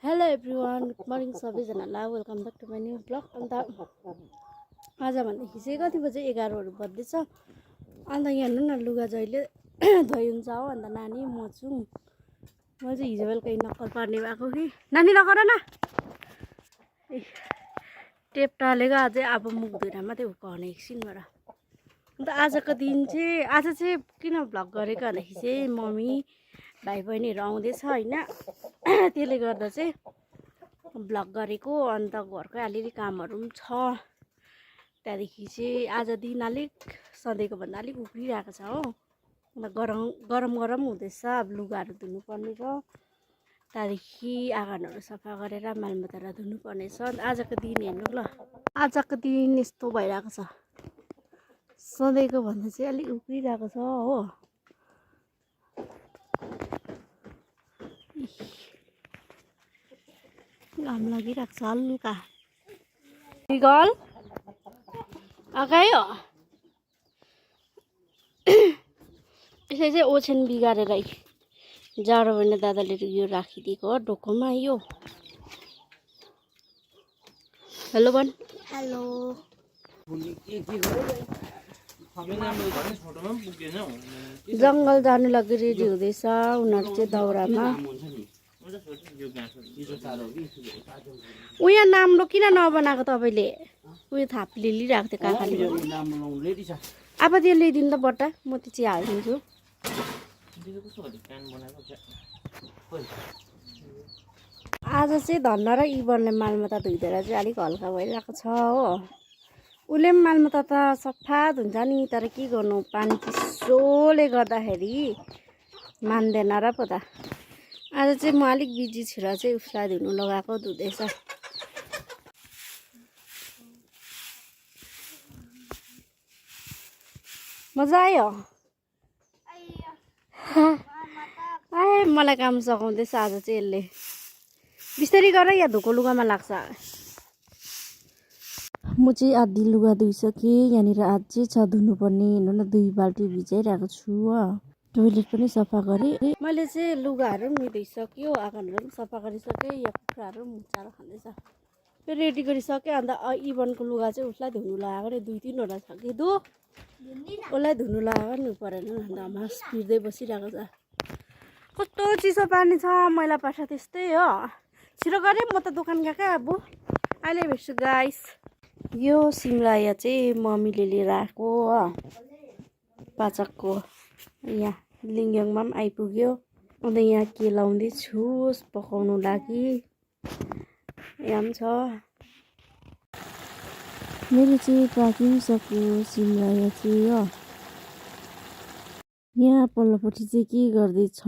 Hello everyone, good morning सबैजनालाई। Welcome back to my new blog. अन्त आज भनेदेखि चाहिँ कति बजे 11हरू बज्दैछ। अन्त यहाँ हेर्नु न, लुगा जहिले धोइ हुन्छ हो। अन्त नानी म चाहिँ हिजो बेलुकै नक्कल पार्ने भएको कि नानी नगर न, टेप टालेको अझै अब मुख धुएर मात्रै उकाउने एकछिनबाट। अन्त आजको दिन चाहिँ आज चाहिँ किन भ्लग गरेको भन्दाखेरि चाहिँ मम्मी भाइ बहिनीहरू आउँदैछ होइन, त्यसले गर्दा चाहिँ भ्लग गरेको। अन्त घरकै अलिअलि कामहरू पनि छ। त्यहाँदेखि चाहिँ आज दिन अलिक सधैँको भन्दा अलिक उक्लिरहेको छ हो। अन्त गरम हुँदैछ। अब लुगाहरू धुनुपर्ने छ। त्यहाँदेखि आँगनहरू सफा गरेर मालमतारा धुनुपर्ने छ। अन्त आजको दिन हेर्नु ल, आजको दिन यस्तो भइरहेको छ। सधैँको भन्दा चाहिँ अलिक उक्लिरहेको छ हो। घाम लागिरहेको छ हल्का। गल अगायो यसै चाहिँ ओछ्यान बिगारेर जाडो भने दादाले यो राखिदिएको हो ढोकोमा। यो हेलो भन। हेलो। जङ्गल जानु लागि रेडी हुँदैछ उनीहरू चाहिँ दाउरामा। उयो नाम्रो किन नबनाएको तपाईँले? उयो थाप्ले लिइरहेको थियो काकाले। अब त्यो ल्याइदिनु त बट्टा, म त्यो चिया हालिदिन्छु। आज चाहिँ धन्न र इबनले मालमता धुइदिएर चाहिँ अलिक हल्का भइरहेको छ हो। उसले पनि मालमता त सफा धुन्छ नि, तर के गर्नु, पानी चिसोले गर्दाखेरि मान्दैन र पो त। आज चाहिँ म अलिक बिजी छु र चाहिँ उसलाई धुनु लगाएको, धुँदैछ। मजा आयो? मलाई काम सघाउँदैछ आज चाहिँ यसले। बिस्तारै गर, या धोको लुगामा लाग्छ। म चाहिँ आधी लुगा धुइसकेँ। यहाँनिर आज चाहिँ छ धुनुपर्ने। हेर्नु न, 2 बाल्टी भिजाइरहेको छु हो। टोइलेट पनि सफा गरेँ। मैले चाहिँ लुगाहरू पनि धोइसक्यो, आँगनहरू पनि सफा गरिसकेँ। यहाँ कुखुराहरू पनि मुचाएर खाँदैछ। त्यो रेडी गरिसकेँ। अन्त इभनको लुगा चाहिँ उसलाई धुनु लगाएको नि, 2-3वटा छ कि उसलाई धुनु लगाएको नि परेन। अन्त मास पिर्दै बसिरहेको छ। कस्तो चिसो पानी छ, मैला पार्छ त्यस्तै हो। छिटो गरेँ, म त दोकान गएकै। अब अहिले भेट्छु गाइस। यो सिमराया चाहिँ मम्मीले लिएर आएको हो, पाचकको। यहाँ लिङ्गङमा पनि आइपुग्यो। अन्त यहाँ के लाउँदैछु पकाउनु लागि, यहाँ पनि छ। मेरो चाहिँ पाकिसक्यो सिमराया चाहिँ हो। यहाँ पल्लोपट्टि चाहिँ के गर्दैछ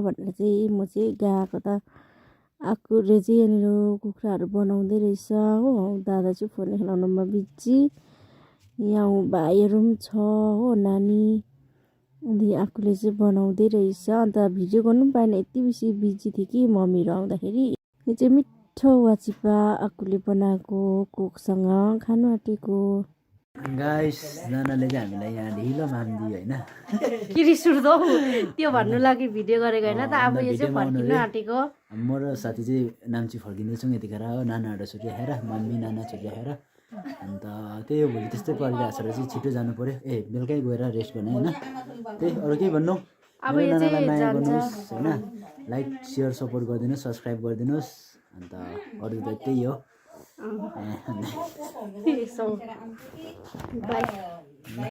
भनेर चाहिँ म चाहिँ गएको त। आकुले चाहिँ यहाँनिर कुखुराहरू बनाउँदै रहेछ हो। दादा चाहिँ फोन खेलाउनुमा बिजी। यहाँ भाइहरू पनि छ हो, नानी। अन्त आकुले चाहिँ बनाउँदै रहेछ। अन्त भिडियो गर्नु पनि पाएन, यति बेसी बिजी थियो कि मम्मीहरू आउँदाखेरि। यो चाहिँ मिठो वाचिपा आकुले बनाएको, कोकसँग खानु आँटेको। गाइस, नानाले चाहिँ हामीलाई यहाँ ढिलो मान्दियो होइन। के रिस उठ्दो त्यो भन्नु लागि भिडियो गरेको होइन त। अब यो चाहिँ फर्किनु आँटेको। म र साथी चाहिँ नाम्ची फर्किँदैछौँ यतिखेर हो। नानाहरू छुट्टी आएर, मम्मी नाना छुट्टी आएर। अन्त त्यही हो, भोलि त्यस्तै परिरहेको छ र चाहिँ छिटो जानु पऱ्यो। बेलुकै गएर रेस्ट गर्ने होइन। त्यही अरू केही भन्नु। अब नानालाई माया गर्नुहोस् होइन, लाइक सेयर सपोर्ट गरिदिनुहोस्, सब्सक्राइब गरिदिनुहोस्। अन्त अरू त त्यही हो। बाई।